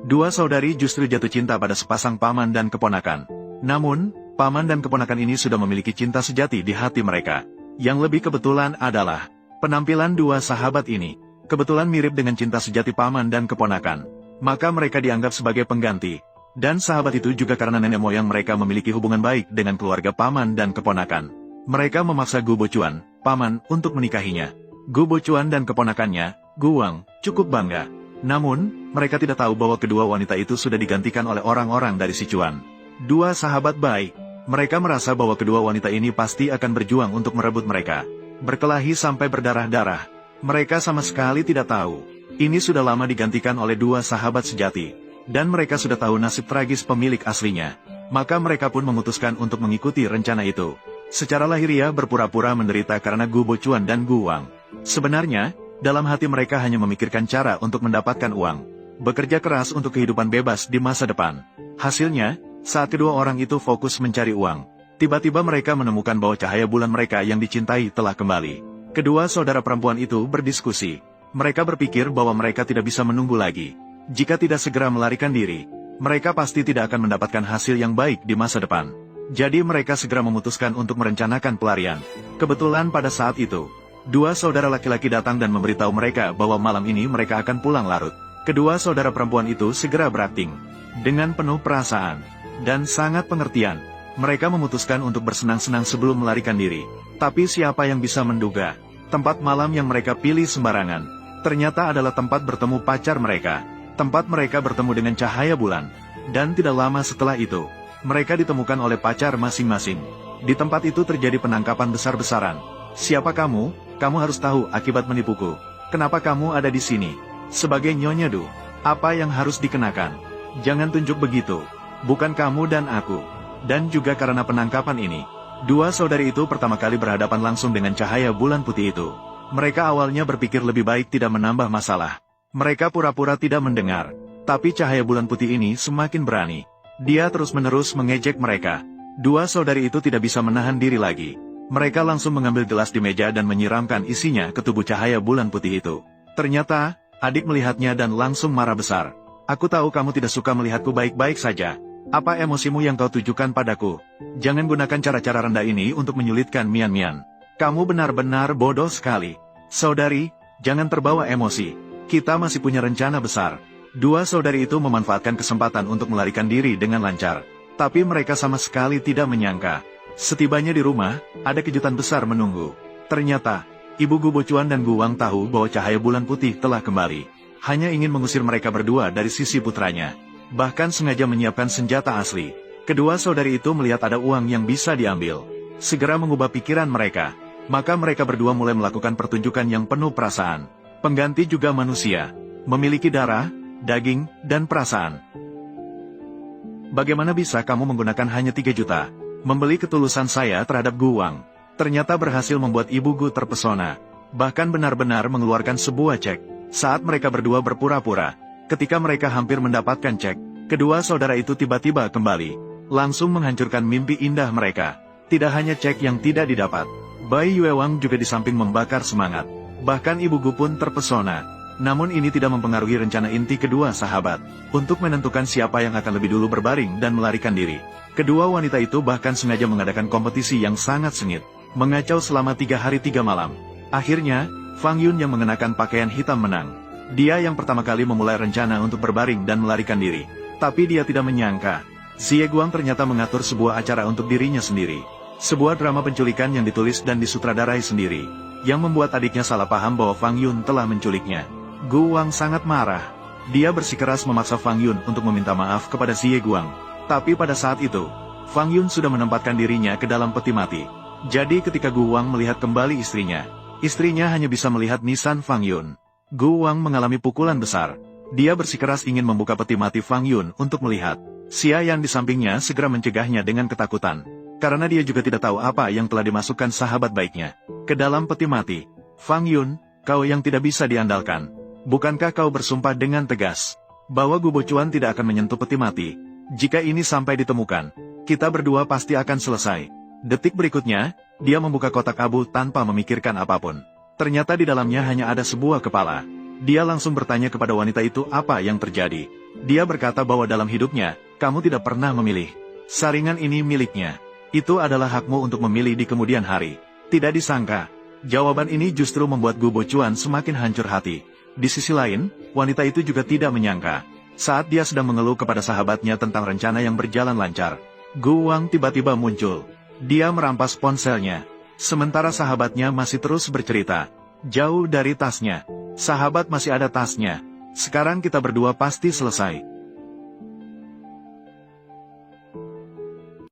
Dua saudari justru jatuh cinta pada sepasang paman dan keponakan. Namun, paman dan keponakan ini sudah memiliki cinta sejati di hati mereka. Yang lebih kebetulan adalah penampilan dua sahabat ini kebetulan mirip dengan cinta sejati paman dan keponakan. Maka mereka dianggap sebagai pengganti. Dan sahabat itu juga karena nenek moyang mereka memiliki hubungan baik dengan keluarga paman dan keponakan. Mereka memaksa Gu Bochuan, paman, untuk menikahinya. Gu Bochuan dan keponakannya, Gu Wang, cukup bangga. Namun, mereka tidak tahu bahwa kedua wanita itu sudah digantikan oleh orang-orang dari Sichuan. Dua sahabat baik. Mereka merasa bahwa kedua wanita ini pasti akan berjuang untuk merebut mereka. Berkelahi sampai berdarah-darah. Mereka sama sekali tidak tahu. Ini sudah lama digantikan oleh dua sahabat sejati. Dan mereka sudah tahu nasib tragis pemilik aslinya. Maka mereka pun memutuskan untuk mengikuti rencana itu. Secara lahiriah berpura-pura menderita karena Gu Bochuan dan Gu Wang. Sebenarnya, dalam hati mereka hanya memikirkan cara untuk mendapatkan uang. Bekerja keras untuk kehidupan bebas di masa depan. Hasilnya, saat kedua orang itu fokus mencari uang, tiba-tiba mereka menemukan bahwa cahaya bulan mereka yang dicintai telah kembali. Kedua saudara perempuan itu berdiskusi. Mereka berpikir bahwa mereka tidak bisa menunggu lagi. Jika tidak segera melarikan diri, mereka pasti tidak akan mendapatkan hasil yang baik di masa depan. Jadi mereka segera memutuskan untuk merencanakan pelarian. Kebetulan pada saat itu, dua saudara laki-laki datang dan memberitahu mereka bahwa malam ini mereka akan pulang larut. Kedua saudara perempuan itu segera berakting. Dengan penuh perasaan dan sangat pengertian, mereka memutuskan untuk bersenang-senang sebelum melarikan diri. Tapi siapa yang bisa menduga, tempat malam yang mereka pilih sembarangan, ternyata adalah tempat bertemu pacar mereka. Tempat mereka bertemu dengan cahaya bulan. Dan tidak lama setelah itu, mereka ditemukan oleh pacar masing-masing. Di tempat itu terjadi penangkapan besar-besaran. Siapa kamu? Kamu harus tahu akibat menipuku. Kenapa kamu ada di sini? Sebagai Nyonya Du, apa yang harus dikenakan? Jangan tunjuk begitu. Bukan kamu dan aku. Dan juga karena penangkapan ini, dua saudari itu pertama kali berhadapan langsung dengan cahaya bulan putih itu. Mereka awalnya berpikir lebih baik tidak menambah masalah. Mereka pura-pura tidak mendengar, tapi cahaya bulan putih ini semakin berani. Dia terus-menerus mengejek mereka. Dua saudari itu tidak bisa menahan diri lagi. Mereka langsung mengambil gelas di meja dan menyiramkan isinya ke tubuh cahaya bulan putih itu. Ternyata, adik melihatnya dan langsung marah besar. Aku tahu kamu tidak suka melihatku baik-baik saja. Apa emosimu yang kau tujukan padaku? Jangan gunakan cara-cara rendah ini untuk menyulitkan Mian Mian. Kamu benar-benar bodoh sekali. Saudari, jangan terbawa emosi. Kita masih punya rencana besar. Dua saudari itu memanfaatkan kesempatan untuk melarikan diri dengan lancar. Tapi mereka sama sekali tidak menyangka. Setibanya di rumah, ada kejutan besar menunggu. Ternyata, Ibu Gu Bochuan dan Gu Wang tahu bahwa cahaya bulan putih telah kembali. Hanya ingin mengusir mereka berdua dari sisi putranya. Bahkan sengaja menyiapkan senjata asli. Kedua saudari itu melihat ada uang yang bisa diambil. Segera mengubah pikiran mereka. Maka mereka berdua mulai melakukan pertunjukan yang penuh perasaan. Pengganti juga manusia, memiliki darah, daging, dan perasaan. Bagaimana bisa kamu menggunakan hanya 3 juta? Membeli ketulusan saya terhadap Gu Wang. Ternyata berhasil membuat Ibu Gu terpesona. Bahkan benar-benar mengeluarkan sebuah cek. Saat mereka berdua berpura-pura, ketika mereka hampir mendapatkan cek, kedua saudara itu tiba-tiba kembali. Langsung menghancurkan mimpi indah mereka. Tidak hanya cek yang tidak didapat, Bai Yue Wang juga di samping membakar semangat. Bahkan Ibu Gu pun terpesona. Namun ini tidak mempengaruhi rencana inti kedua sahabat, untuk menentukan siapa yang akan lebih dulu berbaring dan melarikan diri. Kedua wanita itu bahkan sengaja mengadakan kompetisi yang sangat sengit, mengacau selama 3 hari 3 malam. Akhirnya, Fang Yun yang mengenakan pakaian hitam menang. Dia yang pertama kali memulai rencana untuk berbaring dan melarikan diri. Tapi dia tidak menyangka, Xie Guang ternyata mengatur sebuah acara untuk dirinya sendiri. Sebuah drama penculikan yang ditulis dan disutradarai sendiri, yang membuat adiknya salah paham bahwa Fang Yun telah menculiknya. Gu Wang sangat marah. Dia bersikeras memaksa Fang Yun untuk meminta maaf kepada Xie Guang. Tapi pada saat itu, Fang Yun sudah menempatkan dirinya ke dalam peti mati. Jadi ketika Gu Wang melihat kembali istrinya hanya bisa melihat nisan Fang Yun. Gu Wang mengalami pukulan besar. Dia bersikeras ingin membuka peti mati Fang Yun untuk melihat. Xia Yan di sampingnya segera mencegahnya dengan ketakutan. Karena dia juga tidak tahu apa yang telah dimasukkan sahabat baiknya ke dalam peti mati. Fang Yun, kau yang tidak bisa diandalkan. Bukankah kau bersumpah dengan tegas bahwa Gu Bochuan tidak akan menyentuh peti mati? Jika ini sampai ditemukan, kita berdua pasti akan selesai. Detik berikutnya, dia membuka kotak abu tanpa memikirkan apapun. Ternyata di dalamnya hanya ada sebuah kepala. Dia langsung bertanya kepada wanita itu apa yang terjadi. Dia berkata bahwa dalam hidupnya, kamu tidak pernah memilih. Saringan ini miliknya. Itu adalah hakmu untuk memilih di kemudian hari. Tidak disangka, jawaban ini justru membuat Gu Bochuan semakin hancur hati. Di sisi lain, wanita itu juga tidak menyangka. Saat dia sedang mengeluh kepada sahabatnya tentang rencana yang berjalan lancar, Gu Wang tiba-tiba muncul. Dia merampas ponselnya. Sementara sahabatnya masih terus bercerita. Jauh dari tasnya. Sahabat masih ada tasnya. Sekarang kita berdua pasti selesai.